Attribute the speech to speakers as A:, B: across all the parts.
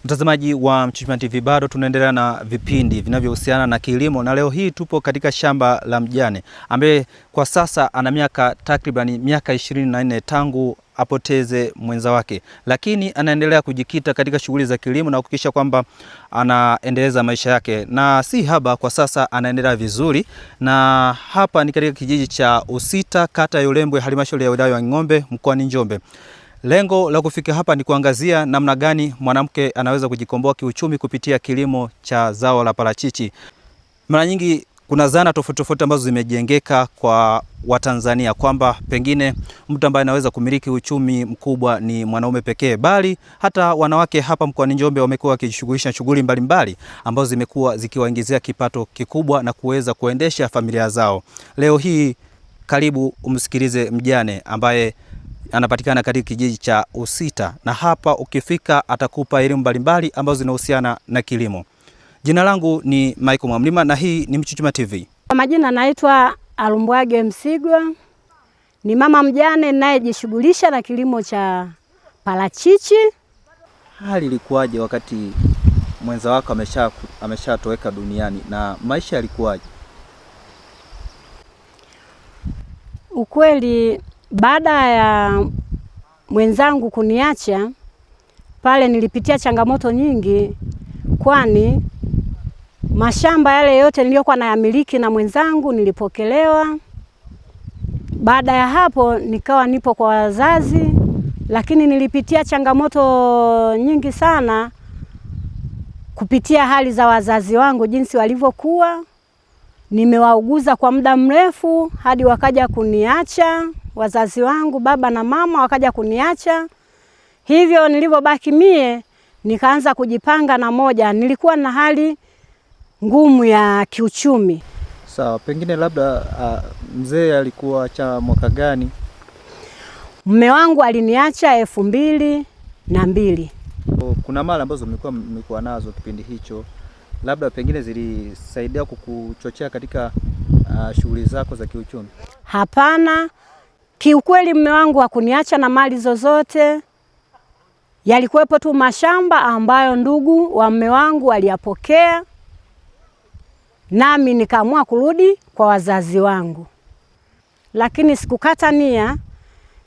A: Mtazamaji wa Mchuchuma TV, bado tunaendelea na vipindi vinavyohusiana na kilimo, na leo hii tupo katika shamba la mjane ambaye kwa sasa ana takriban miaka 24 tangu apoteze mwenza wake, lakini anaendelea kujikita katika shughuli za kilimo na kuhakikisha kwamba anaendeleza maisha yake, na si haba, kwa sasa anaendelea vizuri. Na hapa ni katika kijiji cha Usita, kata ya Ulembwe, halmashauri ya wilaya ya Ng'ombe, mkoani Njombe. Lengo la kufika hapa ni kuangazia namna gani mwanamke anaweza kujikomboa kiuchumi kupitia kilimo cha zao la parachichi. Mara nyingi kuna zana tofauti ambazo zimejengeka kwa Watanzania kwamba pengine mtu ambaye anaweza kumiliki uchumi mkubwa ni mwanaume pekee, bali hata wanawake hapa mkoani Njombe wamekuwa wakijishughulisha shughuli mbalimbali ambazo zimekuwa zikiwaingizia kipato kikubwa na kuweza kuendesha familia zao. Leo hii karibu umsikilize mjane ambaye anapatikana katika kijiji cha Usita, na hapa ukifika atakupa elimu mbalimbali ambazo zinahusiana na kilimo. Jina langu ni Michael Mwamlima na hii ni Mchuchuma TV.
B: Kwa majina naitwa Alumbwage Msigwa, ni mama mjane ninayejishughulisha na kilimo cha parachichi.
A: Hali ilikuwaje wakati mwenza wako ameshatoweka duniani na maisha yalikuwaje?
B: Ukweli, baada ya mwenzangu kuniacha pale nilipitia changamoto nyingi, kwani mashamba yale yote niliyokuwa nayamiliki na mwenzangu nilipokelewa. Baada ya hapo nikawa nipo kwa wazazi, lakini nilipitia changamoto nyingi sana kupitia hali za wazazi wangu jinsi walivyokuwa. Nimewauguza kwa muda mrefu hadi wakaja kuniacha. Wazazi wangu baba na mama wakaja kuniacha. Hivyo nilipobaki mie nikaanza kujipanga na moja. Nilikuwa na hali ngumu ya kiuchumi.
A: Sawa, pengine labda mzee alikuwa cha mwaka gani?
B: Mume wangu aliniacha 2002.
A: Kuna mali ambazo mlikuwa nazo kipindi hicho, labda pengine zilisaidia kukuchochea katika shughuli zako za kiuchumi?
B: Hapana. Kiukweli mume wangu hakuniacha na mali zozote. Yalikuwepo tu mashamba ambayo ndugu wa mume wangu waliyapokea, nami nikaamua kurudi kwa wazazi wangu. Lakini sikukata nia,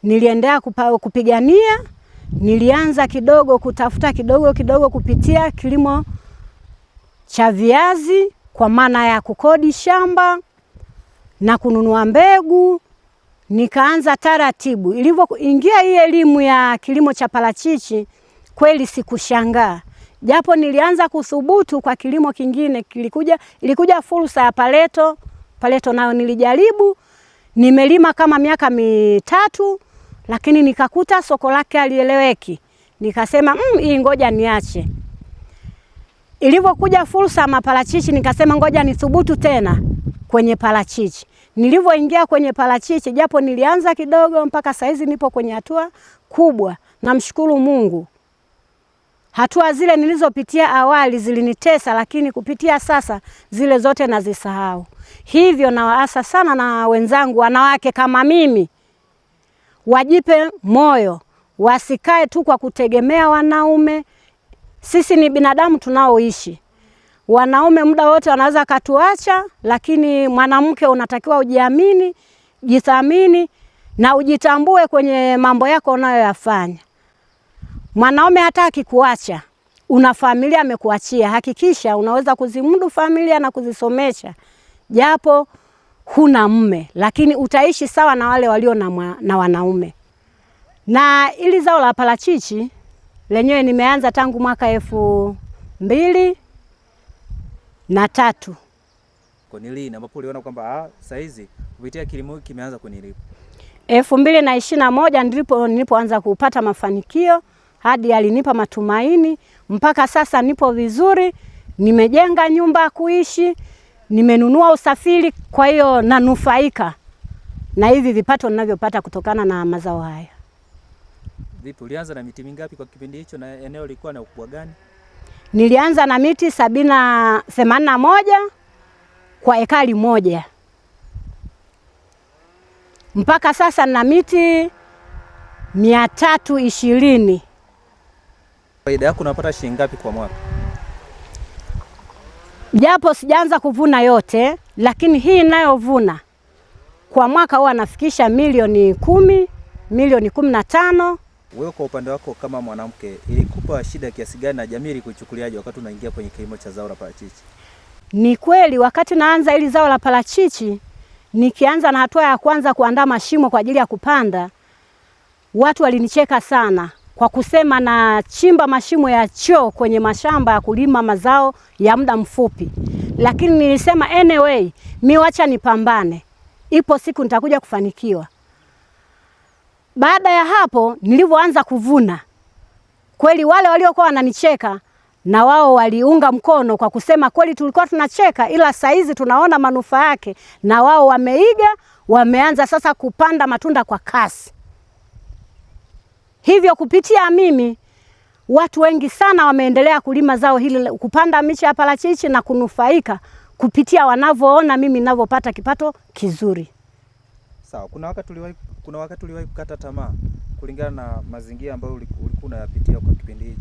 B: niliendelea kupigania. Nilianza kidogo kutafuta kidogo kupitia kilimo cha viazi, kwa maana ya kukodi shamba na kununua mbegu. Nikaanza taratibu. Ilivyoingia hii elimu ya kilimo cha parachichi, kweli sikushangaa. Japo nilianza kuthubutu kwa kilimo kingine, ilikuja fursa ya paleto nayo nilijaribu. Nimelima kama miaka 3, lakini nikakuta soko lake halieleweki. Nikasema hii ngoja niache. Ilivyokuja fursa ya maparachichi nikasema ngoja nithubutu tena kwenye parachichi. Nilivyoingia kwenye parachichi, japo nilianza kidogo, mpaka saizi nipo kwenye hatua kubwa. Namshukuru Mungu. Hatua zile nilizopitia awali zilinitesa, lakini kupitia sasa zile zote nazisahau. Hivyo nawaasa sana na wenzangu wanawake kama mimi, wajipe moyo, wasikae tu kwa kutegemea wanaume. Sisi ni binadamu tunaoishi. Wanaume muda wote wanaweza katuacha, lakini mwanamke unatakiwa ujiamini, jithamini na ujitambue kwenye mambo yako unayoyafanya. Mwanaume hata akikuacha, una familia amekuachia, hakikisha unaweza kuzimudu familia na kuzisomesha. Japo huna mume, lakini utaishi sawa na wale walio na wanaume. Na ili zao la parachichi lenyewe nimeanza tangu mwaka 2003.
A: Kwa nini ambapo uliona kwamba saizi kupitia kilimo hiki kimeanza kunilipa?
B: 2021 nilipoanza kupata mafanikio, hadi alinipa matumaini. Mpaka sasa nipo vizuri, nimejenga nyumba ya kuishi, nimenunua usafiri, kwa hiyo nanufaika na hivi vipato ninavyopata kutokana na mazao haya.
A: Vipi, ulianza na miti mingapi kwa kipindi hicho na eneo lilikuwa na ukubwa gani?
B: Nilianza na miti 81 kwa ekari moja. Mpaka sasa na miti 320.
A: Faida yako unapata shilingi ngapi kwa mwaka?
B: Japo sijaanza kuvuna yote, lakini hii ninayovuna kwa mwaka huwa nafikisha milioni 10, milioni 15.
A: Wewe kwa upande wako kama mwanamke, ilikupa shida kiasi gani na jamii ilikuchukuliaje wakati unaingia kwenye kilimo cha zao la parachichi?
B: Ni kweli wakati naanza ili zao la parachichi, nikianza na hatua ya kwanza kuandaa mashimo kwa ajili ya kupanda, watu walinicheka sana kwa kusema na chimba mashimo ya choo kwenye mashamba ya kulima mazao ya muda mfupi. Lakini nilisema anyway, wacha nipambane. Ipo siku nitakuja kufanikiwa. Baada ya hapo nilivyoanza kuvuna, kweli wale waliokuwa wananicheka na wao waliunga mkono kwa kusema kweli tulikuwa tunacheka, ila saizi tunaona manufaa yake, na wao wameiga, wameanza sasa kupanda matunda kwa kasi. Hivyo kupitia mimi watu wengi sana wameendelea kulima zao hili, kupanda miche ya parachichi na kunufaika kupitia wanavyoona mimi ninavyopata kipato kizuri.
A: Sawa, kuna wakati uliwahi kukata tamaa kulingana na mazingira ambayo ulikuwa unayapitia kwa kipindi hiki?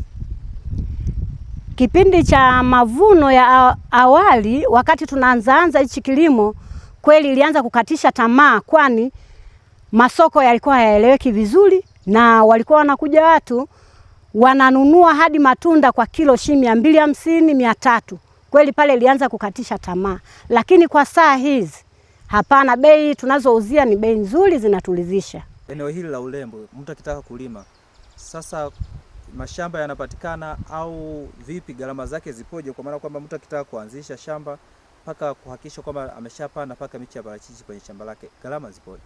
B: Kipindi cha mavuno ya awali, wakati tunaanza hichi kilimo, kweli ilianza kukatisha tamaa, kwani masoko yalikuwa hayaeleweki vizuri na walikuwa wanakuja watu wananunua hadi matunda kwa kilo shilingi 250, 300. Kweli pale ilianza kukatisha tamaa, lakini kwa saa hizi hapana, bei tunazouzia ni bei nzuri, zinatulizisha.
A: Eneo hili la Ulembo, mtu akitaka kulima sasa, mashamba yanapatikana au vipi? Gharama zake zipoje? Kwa maana kwamba mtu akitaka kuanzisha shamba mpaka kuhakikisha kwamba ameshapanda mpaka miche ya parachichi kwenye shamba lake, gharama zipoje?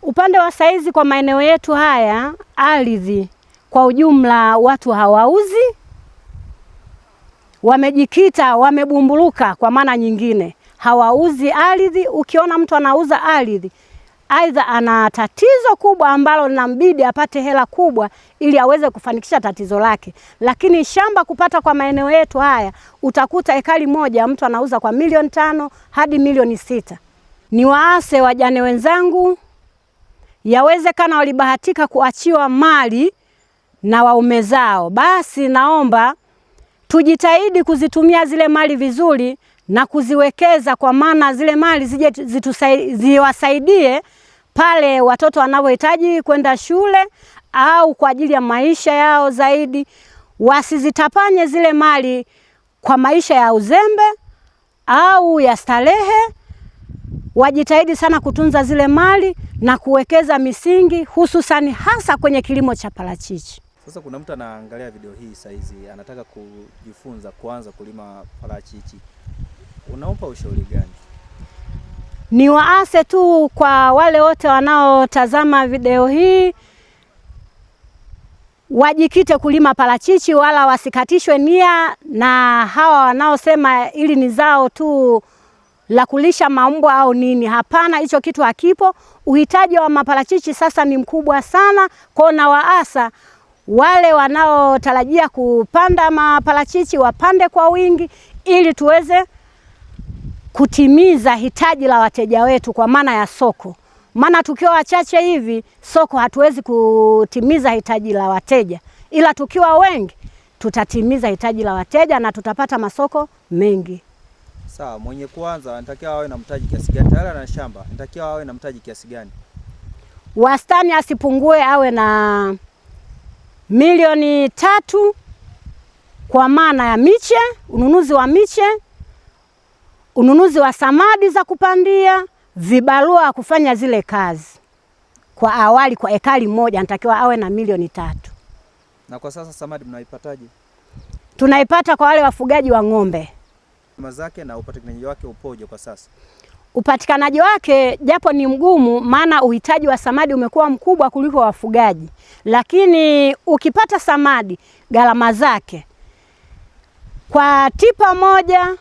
B: Upande wa saizi kwa maeneo yetu haya, ardhi kwa ujumla watu hawauzi, wamejikita, wamebumbuluka. Kwa maana nyingine hawauzi ardhi. Ukiona mtu anauza ardhi, aidha ana tatizo kubwa ambalo linambidi apate hela kubwa ili aweze kufanikisha tatizo lake. Lakini shamba kupata kwa maeneo yetu haya, utakuta ekari moja mtu anauza kwa milioni 5 hadi milioni 6. Ni waase wajane wenzangu, yawezekana walibahatika kuachiwa mali na waume zao, basi naomba tujitahidi kuzitumia zile mali vizuri na kuziwekeza, kwa maana zile mali ziwasaidie pale watoto wanapohitaji kwenda shule au kwa ajili ya maisha yao zaidi. Wasizitapanye zile mali kwa maisha ya uzembe au ya starehe. Wajitahidi sana kutunza zile mali na kuwekeza misingi, hususani hasa kwenye kilimo cha parachichi.
A: Sasa kuna mtu anaangalia video hii saizi, anataka kujifunza kuanza kulima parachichi, unampa ushauri gani?
B: Ni waase tu kwa wale wote wanaotazama video hii, wajikite kulima parachichi, wala wasikatishwe nia na hawa wanaosema ili ni zao tu la kulisha mambwa au nini. Hapana, hicho kitu hakipo. Uhitaji wa maparachichi sasa ni mkubwa sana, kwa na waasa wale wanaotarajia kupanda maparachichi wapande kwa wingi ili tuweze kutimiza hitaji la wateja wetu kwa maana ya soko. Maana tukiwa wachache hivi soko hatuwezi kutimiza hitaji la wateja, ila tukiwa wengi tutatimiza hitaji la wateja na tutapata masoko mengi.
A: Sawa, mwenye kuanza anatakiwa awe na mtaji kiasi gani? Tayari ana shamba, anatakiwa awe na mtaji kiasi gani?
B: Wastani asipungue awe na milioni 3 kwa maana ya miche, ununuzi wa miche, ununuzi wa samadi za kupandia, vibarua kufanya zile kazi. Kwa awali kwa ekari moja anatakiwa awe na milioni 3.
A: Na kwa sasa samadi mnaipataje?
B: Tunaipata kwa wale wafugaji wa ng'ombe.
A: Mazake na upatikanaji wake upoje kwa sasa?
B: Upatikanaji wake japo ni mgumu, maana uhitaji wa samadi umekuwa mkubwa kuliko wafugaji. Lakini ukipata samadi, gharama zake kwa tipa moja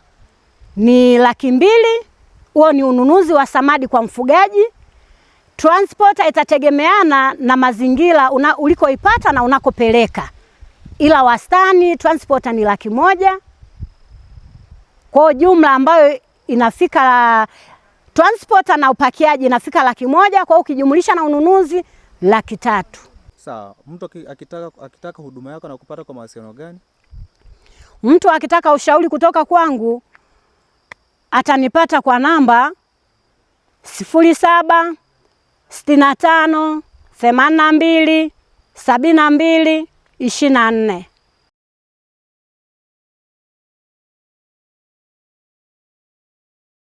B: ni 200,000. Huo ni ununuzi wa samadi kwa mfugaji. Transport itategemeana na mazingira ulikoipata na unakopeleka, ila wastani transport ni 100,000. Kwa jumla ambayo inafika transport na upakiaji inafika 100,000, kwa ukijumlisha na ununuzi 300,000.
A: Sawa. Mtu akitaka huduma yako na kupata kwa mawasiliano gani?
B: Mtu akitaka ushauri kutoka kwangu atanipata kwa namba 0765827224.